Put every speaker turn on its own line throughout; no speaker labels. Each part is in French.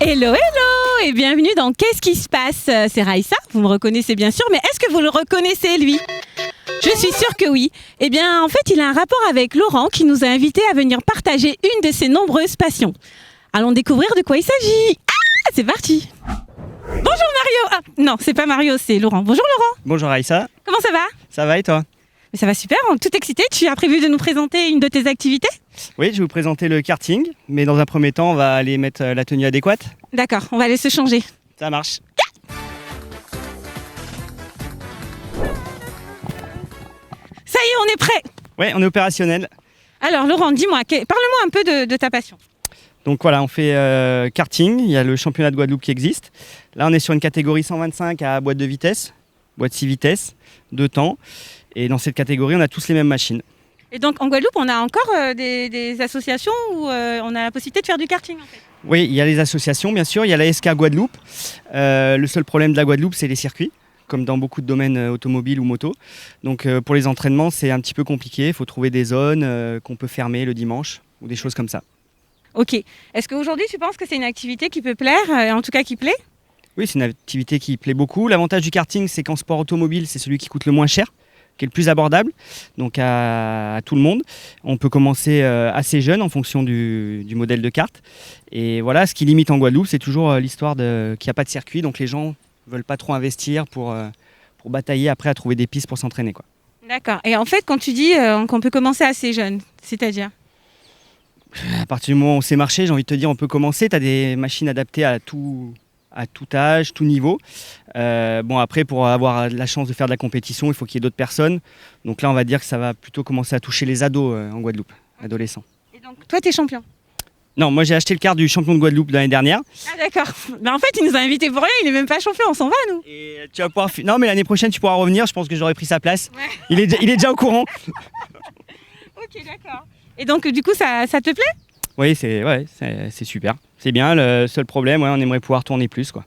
Hello, hello et bienvenue dans Qu'est-ce qui se passe? C'est Raïssa, vous me reconnaissez bien sûr, mais est-ce que vous le reconnaissez lui? Je suis sûre que oui. Eh bien, en fait, il a un rapport avec Laurent qui nous a invités à venir partager une de ses nombreuses passions. Allons découvrir de quoi il s'agit. Ah, c'est parti. Bonjour Mario. Ah, non, c'est pas Mario, c'est Laurent. Bonjour Laurent.
Bonjour Raïssa.
Comment ça va?
Ça va et toi?
Mais ça va super, on est tout excité. Tu as prévu de nous présenter une de tes activités?
Oui, je vais vous présenter le karting, mais dans un premier temps, on va aller mettre la tenue adéquate.
D'accord, on va aller se changer.
Ça marche.
Ça y est, on est prêt.
Oui, on est opérationnel.
Alors Laurent, dis-moi, parle-moi un peu de ta passion.
Donc voilà, on fait karting, il y a le championnat de Guadeloupe qui existe. Là, on est sur une catégorie 125 à boîte de vitesse, boîte 6 vitesses, 2 temps. Et dans cette catégorie, on a tous les mêmes machines.
Et donc en Guadeloupe, on a encore des associations où on a la possibilité de faire du karting en fait.
Oui, il y a les associations, bien sûr. Il y a la SK Guadeloupe. Le seul problème de la Guadeloupe, c'est les circuits, comme dans beaucoup de domaines automobiles ou motos. Donc pour les entraînements, c'est un petit peu compliqué. Il faut trouver des zones qu'on peut fermer le dimanche ou des choses comme ça.
Ok. Est-ce qu'aujourd'hui, tu penses que c'est une activité qui peut plaire, en tout cas qui plaît?
Oui, c'est une activité qui plaît beaucoup. L'avantage du karting, c'est qu'en sport automobile, c'est celui qui coûte le moins cher, qui est le plus abordable, donc à tout le monde. On peut commencer assez jeune en fonction du modèle de kart. Et voilà, ce qui limite en Guadeloupe, c'est toujours l'histoire qu'il n'y a pas de circuit, donc les gens ne veulent pas trop investir pour batailler après à trouver des pistes pour s'entraîner, quoi.
D'accord. Et en fait, quand tu dis qu'on peut commencer assez jeune, c'est-à-dire?
À partir du moment où on sait marcher, j'ai envie de te dire, on peut commencer. Tu as des machines adaptées à tout âge, tout niveau. Bon, après, pour avoir la chance de faire de la compétition, il faut qu'il y ait d'autres personnes. Donc là, on va dire que ça va plutôt commencer à toucher les ados en Guadeloupe, adolescents.
Et donc, toi, tu es champion?
Non, moi j'ai acheté le kart du champion de Guadeloupe l'année dernière.
Ah d'accord. Mais en fait, il nous a invités pour rien, il n'est même pas champion, on s'en va nous.
Et tu vas pouvoir... Non, mais l'année prochaine, tu pourras revenir. Je pense que j'aurai pris sa place. Ouais. Il est déjà au courant.
Ok, d'accord. Et donc, du coup, ça te plaît?
Oui, c'est super. C'est bien. Le seul problème, on aimerait pouvoir tourner plus, quoi.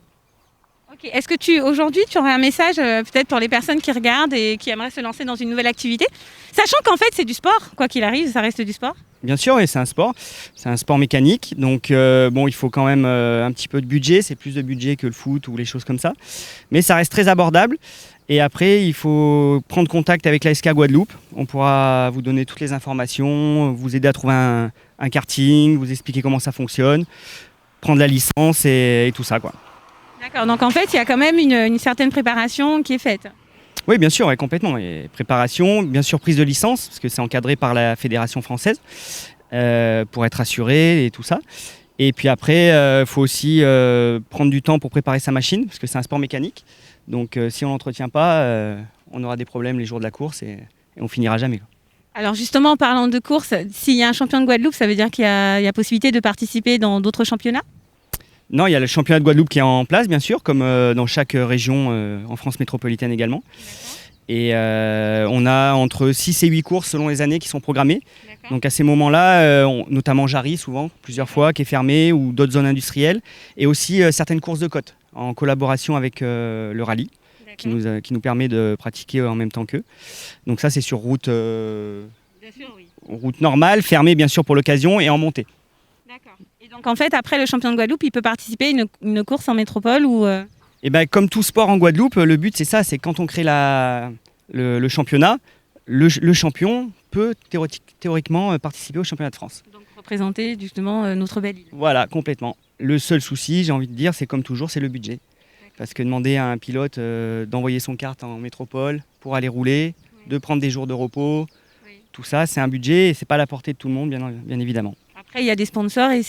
Ok. Est-ce que aujourd'hui, tu aurais un message peut-être pour les personnes qui regardent et qui aimeraient se lancer dans une nouvelle activité, sachant qu'en fait, c'est du sport, quoi qu'il arrive, ça reste du sport?
Bien sûr, oui, c'est un sport mécanique, donc bon, il faut quand même un petit peu de budget, c'est plus de budget que le foot ou les choses comme ça, mais ça reste très abordable. Et après, il faut prendre contact avec la SK Guadeloupe, on pourra vous donner toutes les informations, vous aider à trouver un karting, vous expliquer comment ça fonctionne, prendre la licence et tout ça, quoi.
D'accord, donc en fait, il y a quand même une certaine préparation qui est faite.
Oui, bien sûr, ouais, complètement. Et préparation, bien sûr prise de licence, parce que c'est encadré par la Fédération française, pour être assuré et tout ça. Et puis après, il faut aussi prendre du temps pour préparer sa machine, parce que c'est un sport mécanique. Donc si on ne l'entretient pas, on aura des problèmes les jours de la course et on finira jamais, quoi.
Alors justement, en parlant de course, s'il y a un champion de Guadeloupe, ça veut dire qu'il y a possibilité de participer dans d'autres championnats?
Non, il y a le championnat de Guadeloupe qui est en place, bien sûr, comme dans chaque région en France métropolitaine également. Et on a entre 6 et 8 courses selon les années qui sont programmées. Donc à ces moments-là, notamment Jarry, souvent, plusieurs fois, qui est fermé, ou d'autres zones industrielles. Et aussi certaines courses de côte, en collaboration avec le rallye, qui nous permet de pratiquer en même temps qu'eux. Donc ça, c'est sur route, route normale, fermée bien sûr pour l'occasion, et en montée.
D'accord. Et donc en fait, après le champion de Guadeloupe, il peut participer à une course en métropole ou
Et ben, comme tout sport en Guadeloupe, le but c'est ça, c'est quand on crée le championnat, le champion peut théoriquement participer au championnat de France.
Donc représenter justement notre belle île.
Voilà, complètement. Le seul souci, j'ai envie de dire, c'est comme toujours, c'est le budget. Parce que demander à un pilote d'envoyer son kart en métropole pour aller rouler, de prendre des jours de repos, tout ça, c'est un budget et c'est pas à la portée de tout le monde, bien évidemment.
Après, il y a des sponsors et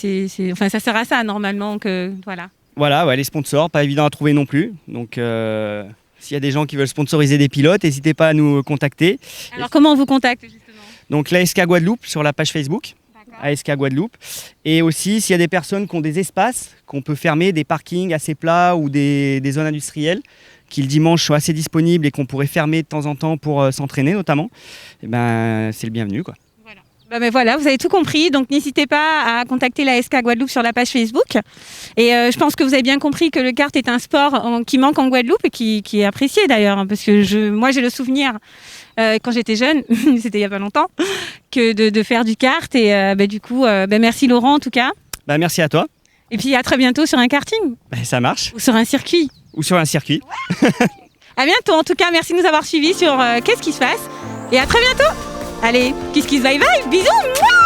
enfin, ça sert à ça normalement que voilà.
Voilà, ouais, les sponsors, pas évident à trouver non plus. Donc, s'il y a des gens qui veulent sponsoriser des pilotes, n'hésitez pas à nous contacter.
Alors, comment on vous contacte justement?
Donc, l'ASK Guadeloupe sur la page Facebook, ASK Guadeloupe. Et aussi, s'il y a des personnes qui ont des espaces qu'on peut fermer, des parkings assez plats ou des zones industrielles qui le dimanche sont assez disponibles et qu'on pourrait fermer de temps en temps pour s'entraîner notamment, c'est le bienvenu, quoi.
Mais voilà, vous avez tout compris, donc n'hésitez pas à contacter la SK Guadeloupe sur la page Facebook. Et je pense que vous avez bien compris que le kart est un sport qui manque en Guadeloupe et qui est apprécié d'ailleurs, hein, parce que moi j'ai le souvenir, quand j'étais jeune, c'était il n'y a pas longtemps, que de faire du kart. Et du coup, merci Laurent en tout cas.
Merci à toi.
Et puis à très bientôt sur un karting.
Ça marche.
Ou sur un circuit.
Ouais.
À bientôt, en tout cas, merci de nous avoir suivis sur Qu'est-ce qui se passe. Et à très bientôt. Allez, kiss kiss bye bye, bisous. Mouah.